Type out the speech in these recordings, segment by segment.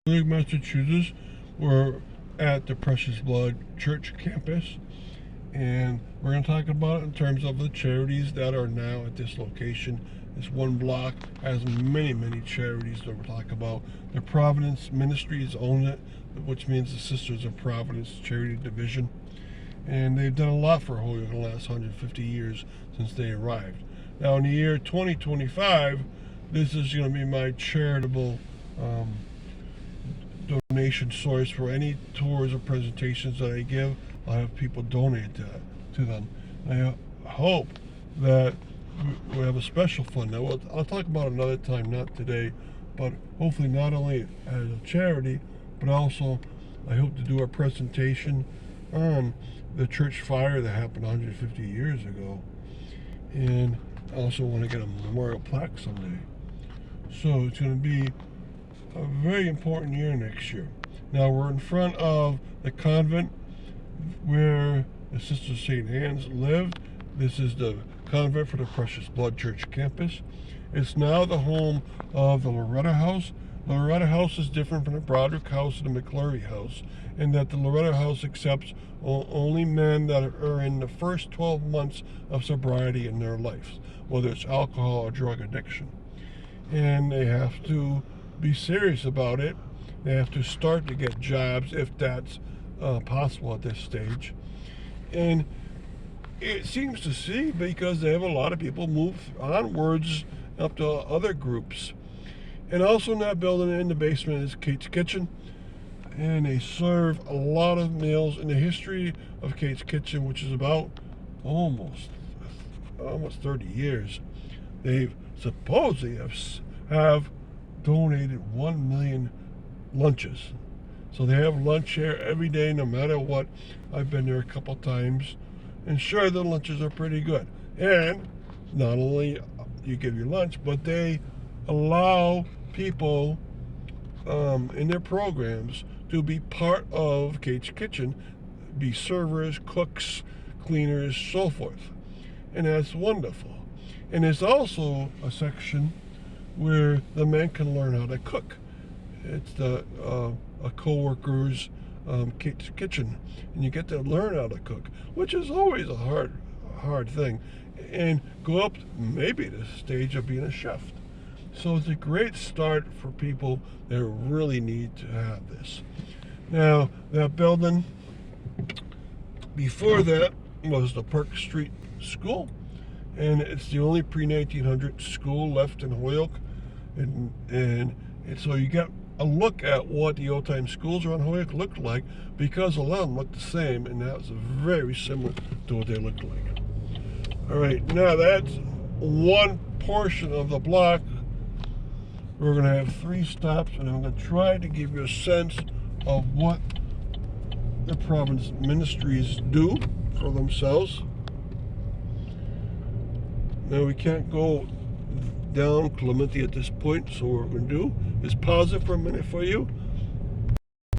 Holyoke, Massachusetts. We're at the Precious Blood Church campus, and we're going to talk about it in terms of the charities that are now at this location. This one block has many charities that we'll talk about. The Providence Ministries own it, which means the Sisters of Providence Charity Division. And they've done a lot for Holyoke in the last 150 years since they arrived. Now in the year 2025, this is going to be my charitable donation source for any tours or presentations that I give. I'll have people donate to them. I hope that we have a special fund. Now, I'll talk about it another time, not today, but hopefully not only as a charity, but also I hope to do a presentation on the church fire that happened 150 years ago. And I also want to get a memorial plaque someday. So it's going to be a very important year next year. Now we're in front of the convent where the Sister St. Anne's lived. This is the convent for the Precious Blood Church campus. It's now the home of the Loretta House. The Loretta House is different from the Broderick House and the McClurry House, in that the Loretta House accepts only men that are in the first 12 months of sobriety in their lives, whether it's alcohol or drug addiction. And they have to be serious about it. They have to start to get jobs if that's possible at this stage. And it seems to see, because they have a lot of people move onwards up to other groups. And also in that building in the basement is Kate's Kitchen, and they serve a lot of meals. In the history of Kate's Kitchen, which is about almost 30 years, they've supposedly have donated 1 million lunches. So they have lunch here every day, no matter what. I've been there a couple times, and sure, the lunches are pretty good. And not only you give your lunch, but they allow people in their programs to be part of Kate's Kitchen, be servers, cooks, cleaners, so forth. And that's wonderful. And there's also a section where the men can learn how to cook. It's the a co-worker's Kate's Kitchen, and you get to learn how to cook, which is always a hard thing, and go up maybe the stage of being a chef. So it's a great start for people that really need to have this. Now, that building before that was the Park Street School, and it's the only pre-1900 school left in Holyoke. And so you get a look at what the old-time schools around Holyoke looked like, because a lot of them looked the same, and that was very similar to what they looked like. All right, now that's one portion of the block. We're going to have 3 stops, and I'm going to try to give you a sense of what the Providence Ministries do for themselves. Now, we can't go down Clementi at this point, so what we're going to do is pause it for a minute for you.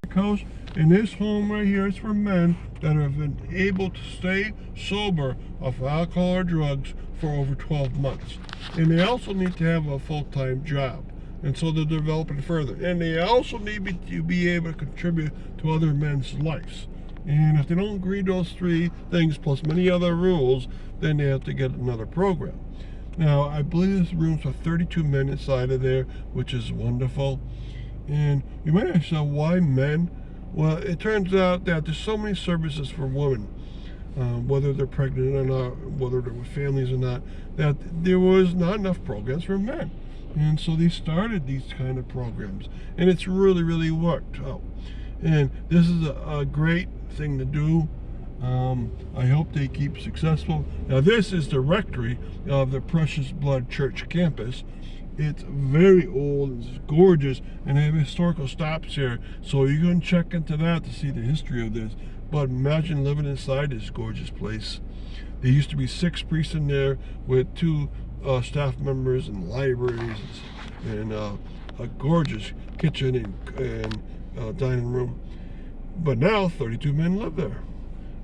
Because in this home right here is for men that have been able to stay sober off alcohol or drugs for over 12 months. And they also need to have a full-time job. And so they're developing further. And they also need to be able to contribute to other men's lives. And if they don't agree to those 3 things, plus many other rules, then they have to get another program. Now, I believe there's rooms for 32 men inside of there, which is wonderful. And you might ask yourself, why men? Well, it turns out that there's so many services for women, whether they're pregnant or not, whether they're with families or not, that there was not enough programs for men. And so they started these kind of programs, and it's really worked out. And this is a great thing to do. I hope they keep successful. Now, this is the rectory of the Precious Blood Church campus. It's very old, it's gorgeous, and they have historical stops here, so you can check into that to see the history of this. But imagine living inside this gorgeous place. There used to be 6 priests in there with 2 staff members and libraries and a gorgeous kitchen and dining room. But now 32 men live there.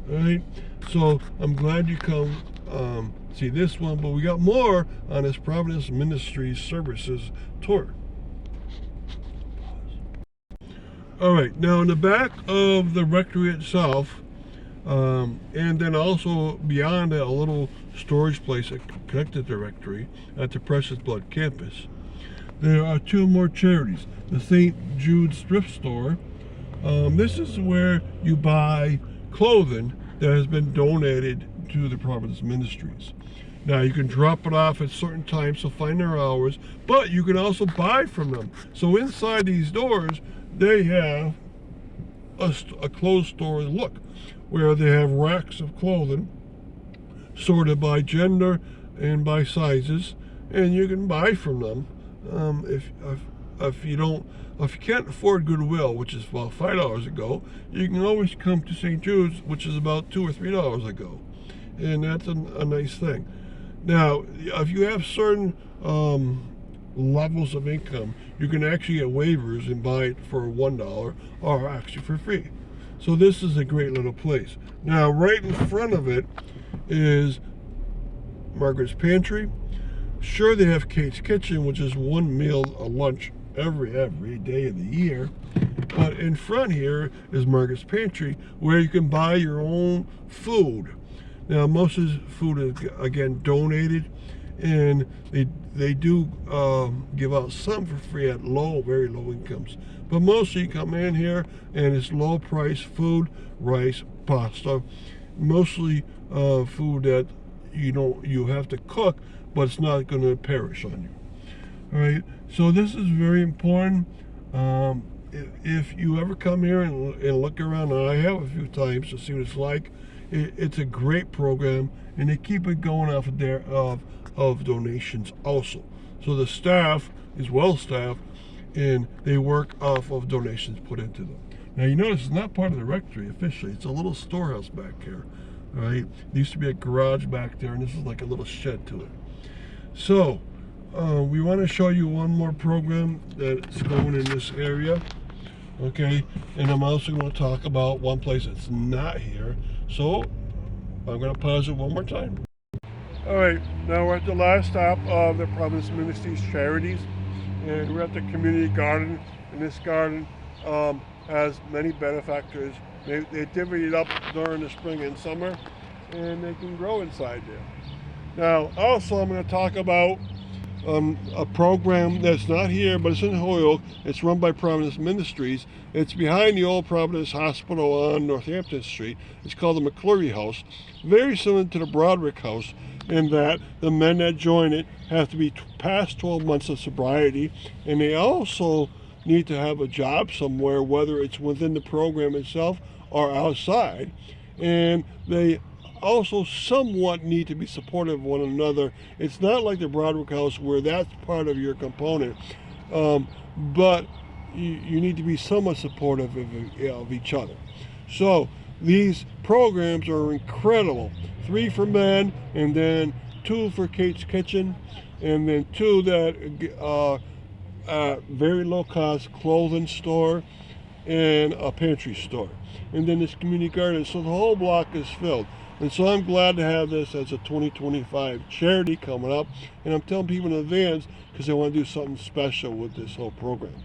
All right, so I'm glad you come see this one, but we got more on this Providence Ministries Services tour. All right, now in the back of the rectory itself, and then also beyond that, a little storage place that connected the rectory at the Precious Blood campus, there are two more charities. The St. Jude's Thrift Store. This is where you buy clothing that has been donated to the Providence Ministries. Now you can drop it off at certain times, so find their hours, but you can also buy from them. So inside these doors, they have a clothes store look, where they have racks of clothing sorted by gender and by sizes, and you can buy from them. If you can't afford Goodwill, which is about $5 a go, you can always come to St. Jude's, which is about $2 or $3 a go, and that's a nice thing. Now, if you have certain levels of income, you can actually get waivers and buy it for $1 or actually for free. So this is a great little place. Now, right in front of it is Margaret's Pantry. Sure, they have Kate's Kitchen, which is one meal a lunch every day of the year. But in front here is Margaret's Pantry, where you can buy your own food. Now, most of this food is, again, donated, and they do give out some for free at very low incomes. But mostly you come in here, and it's low price food, rice, pasta, mostly food that you have to cook, but it's not going to perish on you. All right, so this is very important. If you ever come here and look around, and I have a few times to see what it's like, it's a great program, and they keep it going off of of donations also. So the staff is well staffed, and they work off of donations put into them. Now you notice it's not part of the rectory officially. It's a little storehouse back here. All right, there used to be a garage back there, and this is like a little shed to it. So we want to show you one more program that's going in this area. Okay, and I'm also going to talk about one place that's not here. So I'm going to pause it one more time. All right, now we're at the last stop of the Providence Ministries charities, and we're at the community garden. And this garden has many benefactors. They divvy it up during the spring and summer, and they can grow inside there. Now, also I'm going to talk about a program that's not here, but it's in Holyoke. It's run by Providence Ministries. It's behind the old Providence Hospital on Northampton Street. It's called the McClurry House. Very similar to the Broderick House, in that the men that join it have to be past 12 months of sobriety, and they also need to have a job somewhere, whether it's within the program itself or outside. And they also somewhat need to be supportive of one another. It's not like the Broderick House where that's part of your component, but you need to be somewhat supportive of each other. So these programs are incredible. 3 for men, and then 2 for Kate's Kitchen, and then 2 that very low cost clothing store and a pantry store, and then this community garden. So the whole block is filled. And so I'm glad to have this as a 2025 charity coming up, and I'm telling people in advance because I want to do something special with this whole program.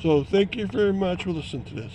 So thank you very much for listening to this.